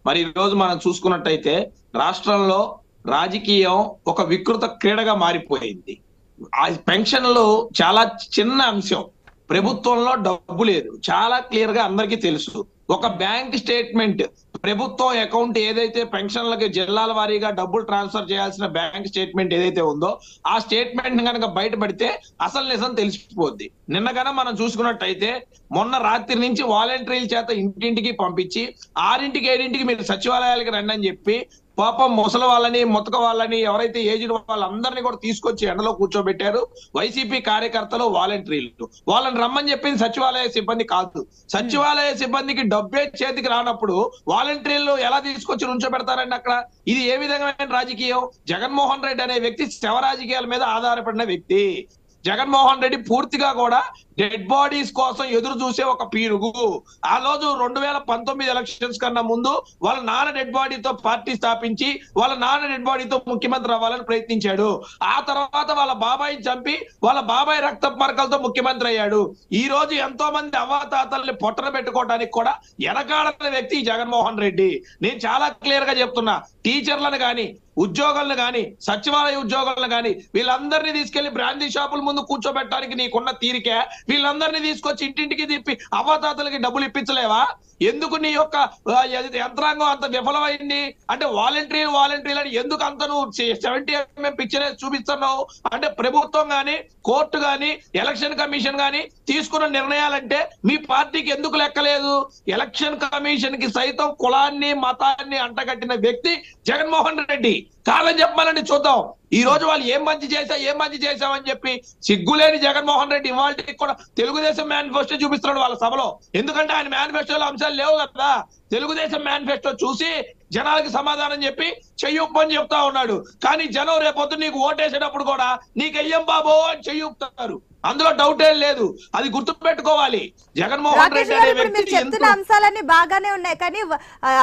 మరి ఈ రోజు మనం చూసుకున్నట్టయితే రాష్ట్రంలో రాజకీయం ఒక వికృత క్రీడగా మారిపోయింది. ఆ పెన్షన్లు చాలా చిన్న అంశం. ప్రభుత్వంలో డబ్బు లేదు, చాలా క్లియర్ గా అందరికీ తెలుసు. ఒక బ్యాంక్ స్టేట్మెంట్, ప్రభుత్వం అకౌంట్ ఏదైతే పెన్షన్లకి జిల్లాల వారీగా డబ్బులు ట్రాన్స్ఫర్ చేయాల్సిన బ్యాంక్ స్టేట్మెంట్ ఏదైతే ఉందో ఆ స్టేట్మెంట్ కనుక బయటపడితే అసలు నిజం తెలిసిపోద్ది. నిన్న కనుక మనం చూసుకున్నట్టయితే మొన్న రాత్రి నుంచి వాలంటీర్ల చేత ఇంటింటికి పంపించి 6ంటికి 7ంటికి మీరు సచివాలయాలకు రండి అని చెప్పి పాపం ముసలి వాళ్ళని ముతక వాళ్ళని ఎవరైతే ఏజ్డ్ వాళ్ళందరినీ కూడా తీసుకొచ్చి ఎండలో కూర్చోబెట్టారు వైసీపీ కార్యకర్తలు వాలంటీర్లు. వాళ్ళని రమ్మని చెప్పింది సచివాలయ సిబ్బంది కాదు. సచివాలయ సిబ్బందికి డబ్బే చేతికి రానప్పుడు వాలంటీర్లు ఎలా తీసుకొచ్చి నుంచోబెడతారండి అక్కడ? ఇది ఏ విధమైన రాజకీయం? జగన్మోహన్ రెడ్డి అనే వ్యక్తి శవ రాజకీయాల మీద ఆధారపడిన వ్యక్తి. జగన్మోహన్ రెడ్డి పూర్తిగా కూడా డెడ్ బాడీస్ కోసం ఎదురు చూసే ఒక పీరుగు. ఆ రోజు 2019 ఎలక్షన్స్ కన్నా ముందు వాళ్ళ నాన్న డెడ్ బాడీతో పార్టీ స్థాపించి వాళ్ళ నాన్న డెడ్ బాడీతో ముఖ్యమంత్రి అవ్వాలని ప్రయత్నించాడు. ఆ తర్వాత వాళ్ళ బాబాయిని చంపి వాళ్ళ బాబాయ్ రక్త మరకలతో ముఖ్యమంత్రి అయ్యాడు. ఈ రోజు ఎంతో మంది అవ్వాతాతల్ని పొట్టన పెట్టుకోవడానికి కూడా ఎనకాడని వ్యక్తి జగన్మోహన్ రెడ్డి. నేను చాలా క్లియర్ గా చెప్తున్నా, టీచర్లను గాని ఉద్యోగులను గాని సచివాలయ ఉద్యోగులను గాని వీళ్ళందరినీ తీసుకెళ్లి బ్రాందీ షాపుల ముందు కూర్చోబెట్టడానికి నీకున్న తీరికే వీళ్ళందరినీ తీసుకొచ్చి ఇంటింటికి తిప్పి అవ్వాతాతలకి డబ్బులు ఇప్పించలేవా? ఎందుకు నీ యొక్క యంత్రాంగం అంత విఫలమైంది? అంటే వాలంటీర్లు అని ఎందుకు అంత నువ్వు 70mm పిక్చర్ చూపిస్తున్నావు? అంటే ప్రభుత్వం గాని కోర్టు గాని ఎలక్షన్ కమిషన్ గాని తీసుకున్న నిర్ణయాలంటే మీ పార్టీకి ఎందుకు లెక్కలేదు? ఎలక్షన్ కమిషన్ కి సైతం కులాన్ని మతాన్ని అంటగట్టిన వ్యక్తి జగన్మోహన్ రెడ్డి. కారణం చెప్పాలండి చూద్దాం. ఈ రోజు వాళ్ళు ఏం మంచి చేశామని చెప్పి సిగ్గులేని జగన్మోహన్ రెడ్డి ఇవాళకి కూడా తెలుగుదేశం మేనిఫెస్టో చూపిస్తున్నాడు వాళ్ళ సభలో. ఎందుకంటే ఆయన మేనిఫెస్టోలో అంశాలు లేవు కదా. తెలుగుదేశం మేనిఫెస్టో చూసి జనాలకి సమాధానం చెప్పి చెయ్యుప్పని చెప్తా ఉన్నాడు. కానీ జనం రేపొద్దు నీకు ఓటేసేటప్పుడు కూడా నీకు అయ్యం బాబో అని చెయ్యుపుతారు. అందులో డౌట్ ఏం లేదు, అది గుర్తు పెట్టుకోవాలి. జగన్మోహన్ రెడ్డి అనే వ్యక్తి చెప్తున్న అంశాలన్నీ బాగానే ఉన్నాయి, కానీ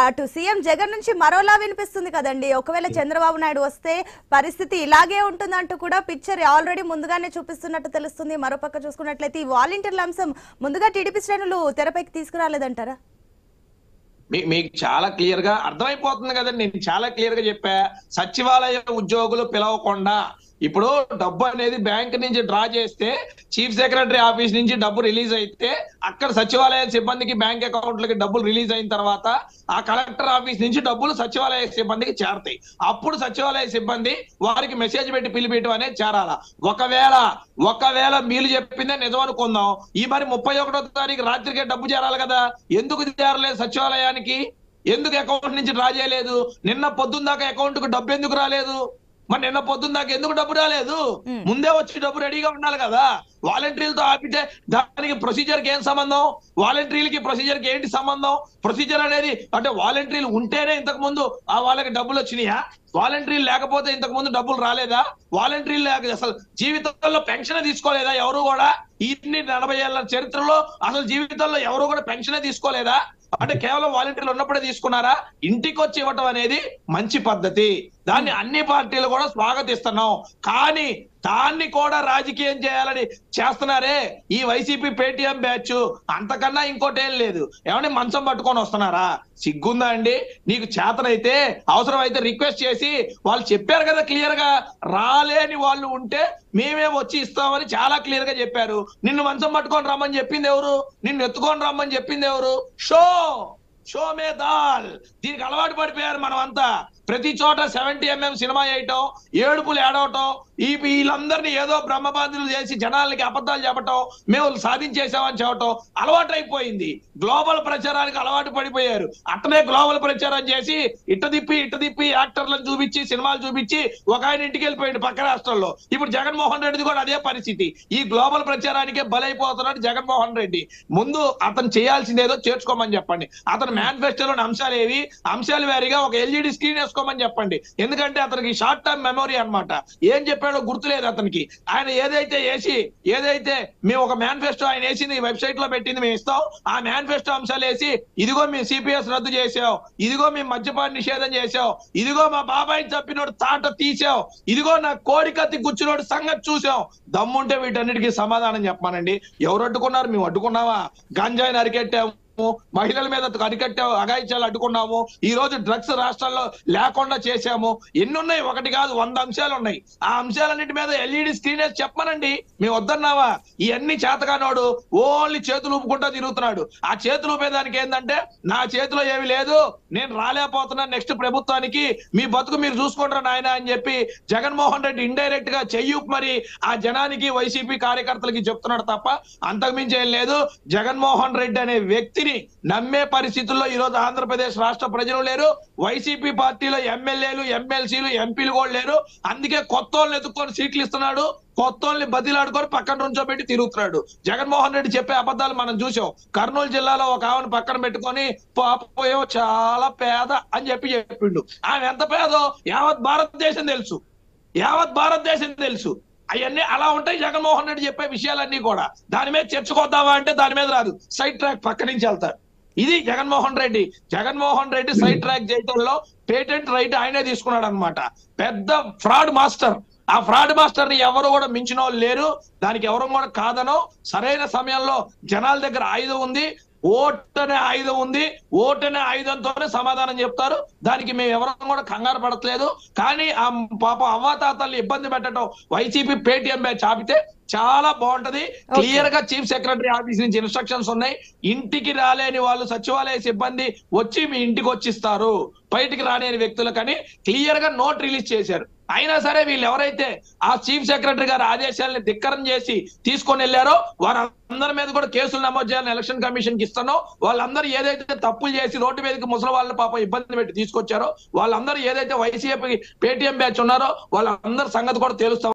అటు సీఎం జగన్ నుంచి మరోలా వినిపిస్తుంది కదండి. ఒకవేళ చంద్రబాబు నాయుడు వస్తే పరిస్థితి ఇలాగే ఉంటుందంటూ కూడా పిక్చర్ ఆల్రెడీ ముందుగానే చూపిస్తున్నట్టు తెలుస్తుంది. మరోపక్క చూసుకున్నట్లయితే ఈ వాలంటీర్ల అంశం ముందుగా టీడీపీ శ్రేణులు తెరపైకి తీసుకురాలేదంటారా? మీకు చాలా క్లియర్ గా అర్థమైపోతుంది కదండి. నేను చాలా క్లియర్ గా చెప్పా, సచివాలయ ఉద్యోగులు పిలవకుండా ఇప్పుడు డబ్బు అనేది బ్యాంక్ నుంచి డ్రా చేస్తే చీఫ్ సెక్రటరీ ఆఫీస్ నుంచి డబ్బు రిలీజ్ అయితే అక్కడ సచివాలయ సిబ్బందికి బ్యాంక్ అకౌంట్లకి డబ్బులు రిలీజ్ అయిన తర్వాత ఆ కలెక్టర్ ఆఫీస్ నుంచి డబ్బులు సచివాలయ సిబ్బందికి చేరతాయి. అప్పుడు సచివాలయ సిబ్బంది వారికి మెసేజ్ పెట్టి పిలిపియటం అనేది చేరాల. ఒకవేళ మీరు చెప్పిందే నిజం అనుకుందాం, ఈ మరి 31వ తారీఖు రాత్రికే డబ్బు చేరాలి కదా. ఎందుకు చేరలేదు సచివాలయానికి? ఎందుకు అకౌంట్ నుంచి డ్రా చేయలేదు? నిన్న పొద్దున్న దాకా అకౌంట్ కు డబ్బు ఎందుకు రాలేదు? మరి నిన్న పొద్దున్న దాకా ఎందుకు డబ్బు రాలేదు? ముందే వచ్చి డబ్బు రెడీగా ఉండాలి కదా. వాలంటీర్లతో ఆపితే దానికి ప్రొసీజర్కి ఏం సంబంధం? వాలంటీర్లకి ప్రొసీజర్కి ఏంటి సంబంధం? ప్రొసీజర్ అనేది అంటే వాలంటీర్లు ఉంటేనే ఇంతకు ముందు ఆ వాళ్ళకి డబ్బులు వచ్చినాయా? వాలంటీర్లు లేకపోతే ఇంతకు ముందు డబ్బులు రాలేదా? వాలంటీర్లు అసలు జీవితంలో పెన్షన్ తీసుకోలేదా ఎవరు కూడా? ఇన్ని 40 ఏళ్ల చరిత్రలో అసలు జీవితంలో ఎవరు కూడా పెన్షన్ తీసుకోలేదా? అంటే కేవలం వాలంటీర్లు ఉన్నప్పుడే తీసుకున్నారా? ఇంటికి వచ్చి ఇవ్వటం అనేది మంచి పద్ధతి, దాన్ని అన్ని పార్టీలు కూడా స్వాగతిస్తున్నాం. కానీ దాన్ని కూడా రాజకీయం చేయాలని చేస్తున్నారే ఈ వైసీపీ పేటీఎం బ్యాచ్. అంతకన్నా ఇంకోటేం లేదు. ఏమంటే మంచం పట్టుకొని వస్తున్నారా? సిగ్గుందా అండి? నీకు చేతనైతే అవసరం అయితే రిక్వెస్ట్ చేసి, వాళ్ళు చెప్పారు కదా క్లియర్ గా, రాలేని వాళ్ళు ఉంటే మేమే వచ్చి ఇస్తామని చాలా క్లియర్ గా చెప్పారు. నిన్ను మంచం పట్టుకొని రమ్మని చెప్పింది ఎవరు? నిన్ను ఎత్తుకొని రమ్మని చెప్పింది ఎవరు? షో మే దాల్. దీనికి అలవాటు పడిపోయారు మనం అంతా. ప్రతి చోట 70mm సినిమా వేయటం, ఏడుపులు ఏడవటం, వీళ్ళందరినీ ఏదో బ్రహ్మబాధులు చేసి జనాలకి అబద్ధాలు చెప్పటం, మేము సాధించేసామని చెప్పటం అలవాటు అయిపోయింది. గ్లోబల్ ప్రచారానికి అలవాటు పడిపోయారు. అట్టనే గ్లోబల్ ప్రచారం చేసి ఇట్ట తిప్పి యాక్టర్లను చూపించి సినిమాలు చూపించి ఒక ఆయన ఇంటికి వెళ్ళిపోయింది పక్క రాష్ట్రంలో. ఇప్పుడు జగన్మోహన్ రెడ్డిది కూడా అదే పరిస్థితి. ఈ గ్లోబల్ ప్రచారానికే బలైపోతున్నాడు జగన్మోహన్ రెడ్డి. ముందు అతను చేయాల్సింది ఏదో చేర్చుకోమని చెప్పండి. అతను మేనిఫెస్టోలోని అంశాలు వేరీగా ఒక ఎల్ఈడి స్క్రీన్ వేసుకోమని చెప్పండి. ఎందుకంటే అతనికి షార్ట్ టర్మ్ మెమొరీ అన్నమాట. ఏం చెప్పాడో గుర్తులేదు అతనికి. ఆయన ఏదైతే మేము ఒక మేనిఫెస్టో ఆయన వేసింది వెబ్సైట్ లో పెట్టింది మేము ఇస్తాం, ఆ మేనిఫెస్టో అంశాలు వేసి ఇదిగో మేము సిపిఎస్ రద్దు చేసాం, ఇదిగో మేము మద్యపాన నిషేధం చేసాం, ఇదిగో మా బాబాయిని చంపినోడు తాట తీసాం, ఇదిగో నా కోడికత్తి గుచ్చినోడు సంగతి చూసాం. దమ్ముంటే వీటన్నిటికీ సమాధానం చెప్పానండి. ఎవరు అడ్డుకున్నారు? మేము అడ్డుకున్నావా? గంజాయిని అరికెట్టాం, మహిళల మీద అరికట్టాము, అఘాయిత్యాలు అడ్డుకున్నాము, ఈ రోజు డ్రగ్స్ రాష్ట్రాల్లో లేకుండా చేశాము. ఎన్ని ఉన్నాయి? ఒకటి కాదు, 100 అంశాలు ఉన్నాయి. ఆ అంశాలన్నిటి మీద ఎల్ఈడి స్క్రీన్ వేసి చెప్పమనండి. మేము వద్దన్నావా? ఇవన్నీ చేతగానోడు ఓన్లీ చేతులు ఊపుకుంటా తిరుగుతున్నాడు. ఆ చేతులు ఊపేదానికి ఏంటంటే, నా చేతిలో ఏమి లేదు, నేను రాలేకపోతున్నాను నెక్స్ట్ ప్రభుత్వానికి, మీ బతుకు మీరు చూసుకుంటారా నాయన అని చెప్పి జగన్మోహన్ రెడ్డి ఇండైరెక్ట్ గా చెయ్యూపు మరి ఆ జనానికి, వైసీపీ కార్యకర్తలకి చెప్తున్నాడు తప్ప అంతకుమించి ఏం లేదు. జగన్మోహన్ రెడ్డి అనే వ్యక్తిని నమ్మే పరిస్థితుల్లో ఈ రోజు ఆంధ్రప్రదేశ్ రాష్ట్ర ప్రజలు లేరు. వైసీపీ పార్టీలో ఎమ్మెల్యేలు, ఎమ్మెల్సీలు, ఎంపీలు కూడా లేరు. అందుకే కొత్త వాళ్ళని ఎత్తుక్కొని సీట్లు ఇస్తున్నాడు, కొత్త వాళ్ళని బదిలాడుకొని పక్కన నుంచోబెట్టి తిరుగుతున్నాడు. జగన్మోహన్ రెడ్డి చెప్పే అబద్ధాలు మనం చూసాం. కర్నూలు జిల్లాలో ఒక ఆమెను పక్కన పెట్టుకొని పాపం చాలా పేద అని చెప్పిండు. ఆమె ఎంత పేదో యావత్ భారతదేశం తెలుసు, యావత్ భారతదేశం తెలుసు. అవన్నీ అలా ఉంటాయి జగన్మోహన్ రెడ్డి చెప్పే విషయాలన్నీ కూడా. దాని మీద చర్చకొద్దామా అంటే దాని మీద రాదు, సైడ్ ట్రాక్ పక్క నుంచి వెళ్తారు. ఇది జగన్మోహన్ రెడ్డి. జగన్మోహన్ రెడ్డి సైడ్ ట్రాక్ చేయడంలో పేటెంట్ రైట్ ఆయనే తీసుకున్నాడు అనమాట. పెద్ద ఫ్రాడ్ మాస్టర్. ఆ ఫ్రాడ్ మాస్టర్ ని ఎవరు కూడా మించిన వాళ్ళు లేరు. దానికి ఎవరు కూడా కాదనో. సరైన సమయంలో జనాల దగ్గర ఆయుధం ఉంది, ఓట్ అనే ఆయుధం ఉంది, ఓట్ అనే ఆయుధంతోనే సమాధానం చెప్తారు. దానికి మేము ఎవరం కూడా కంగారు పడట్లేదు. కానీ ఆ పాపం అవ్వాతాతల్ని ఇబ్బంది పెట్టడం వైసీపీ పేటీఎం బ్యాచ్ ఆపితే చాలా బాగుంటది. క్లియర్ గా చీఫ్ సెక్రటరీ ఆఫీస్ నుంచి ఇన్స్ట్రక్షన్స్ ఉన్నాయి. ఇంటికి రాలేని వాళ్ళు సచివాలయ సిబ్బంది వచ్చి మీ ఇంటికి వచ్చిస్తారు, బయటికి రాలేని వ్యక్తులకని క్లియర్ గా నోట్ రిలీజ్ చేశారు. అయినా సరే వీళ్ళు ఎవరైతే ఆ చీఫ్ సెక్రటరీ గారి ఆదేశాలని ధిక్కరం చేసి తీసుకొని వెళ్ళారో వారందరి మీద కూడా కేసులు నమోదు చేయాలని ఎలక్షన్ కమిషన్ కి ఇస్తానో, వాళ్ళందరూ ఏదైతే తప్పులు చేసి రోడ్డు మీదకి ముసలి వాళ్ళ పాపం ఇబ్బంది పెట్టి తీసుకొచ్చారో, వాళ్ళందరూ ఏదైతే వైసీపీ పేటీఎం బ్యాచ్ ఉన్నారో వాళ్ళందరి సంగతి కూడా తేలుస్తాం.